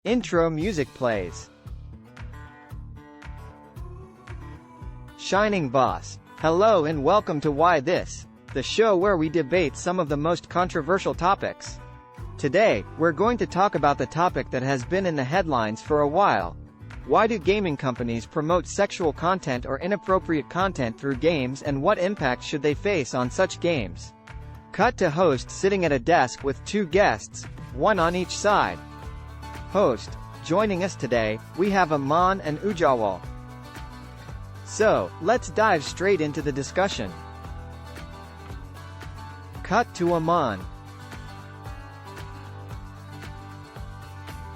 Intro music plays. Shining Boss. Hello and welcome to Why This, the show where we debate some of the most controversial topics. Today, we're going to talk about the topic that has been in the headlines for a while. Why do gaming companies promote sexual content or inappropriate content through games, and what impact should they face on such games? Cut to host sitting at a desk with two guests, one on each side. Host. Joining us today, we have Aman and Ujawal. So, let's dive straight into the discussion. Cut to Aman.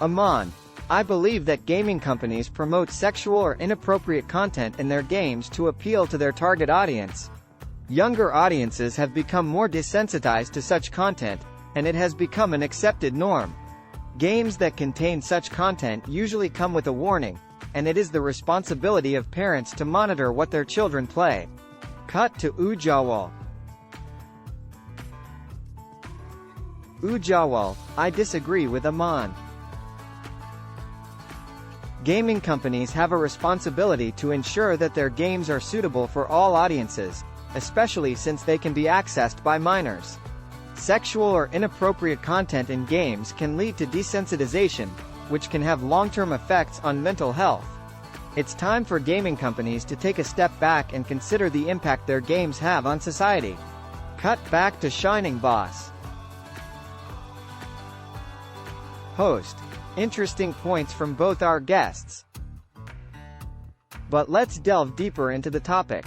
Aman, I believe that gaming companies promote sexual or inappropriate content in their games to appeal to their target audience. Younger audiences have become more desensitized to such content, and it has become an accepted norm. Games that contain such content usually come with a warning, and it is the responsibility of parents to monitor what their children play. Cut to Ujawal. Ujawal, I disagree with Aman. Gaming companies have a responsibility to ensure that their games are suitable for all audiences, especially since they can be accessed by minors. Sexual or inappropriate content in games can lead to desensitization, which can have long-term effects on mental health. It's time for gaming companies to take a step back and consider the impact their games have on society. Cut back to Shining Boss. Host. Interesting points from both our guests. But let's delve deeper into the topic.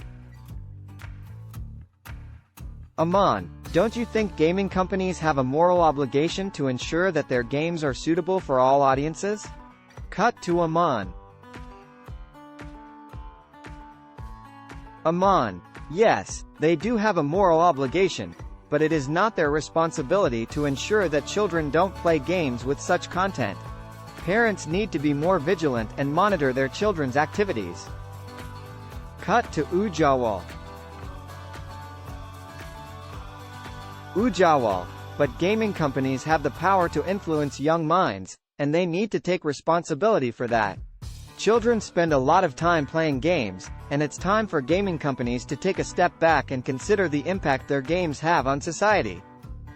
Aman, don't you think gaming companies have a moral obligation to ensure that their games are suitable for all audiences? Cut to Aman. Aman, yes, they do have a moral obligation, but it is not their responsibility to ensure that children don't play games with such content. Parents need to be more vigilant and monitor their children's activities. Cut to Ujawal. Ujawal, but gaming companies have the power to influence young minds, and they need to take responsibility for that. Children spend a lot of time playing games, and it's time for gaming companies to take a step back and consider the impact their games have on society.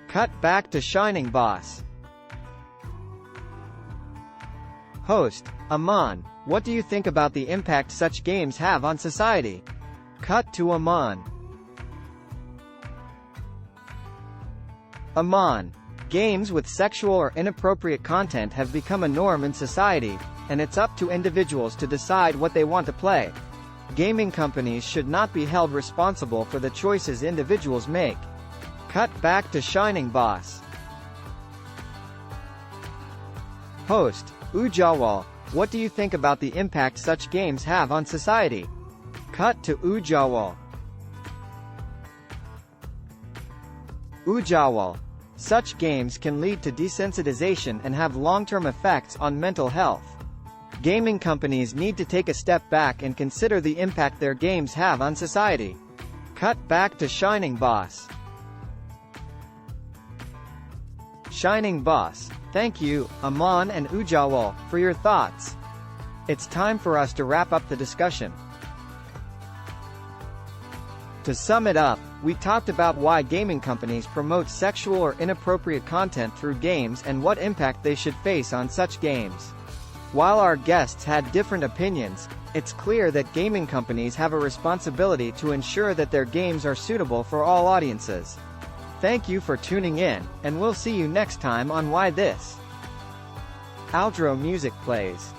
Cut back to Shining Boss. Host. Aman, what do you think about the impact such games have on society? Cut to Aman. Aman, games with sexual or inappropriate content have become a norm in society, and it's up to individuals to decide what they want to play. Gaming companies should not be held responsible for the choices individuals make. Cut back to Shining Boss. Host. Ujawal, what do you think about the impact such games have on society? Cut to Ujawal. Ujawal, such games can lead to desensitization and have long-term effects on mental health. Gaming companies need to take a step back and consider the impact their games have on society. Cut back to Shining Boss. Shining Boss, thank you, Aman and Ujawal, for your thoughts. It's time for us to wrap up the discussion. To sum it up, we talked about why gaming companies promote sexual or inappropriate content through games and what impact they should face on such games. While our guests had different opinions, it's clear that gaming companies have a responsibility to ensure that their games are suitable for all audiences. Thank you for tuning in, and we'll see you next time on Why This. Outro music plays.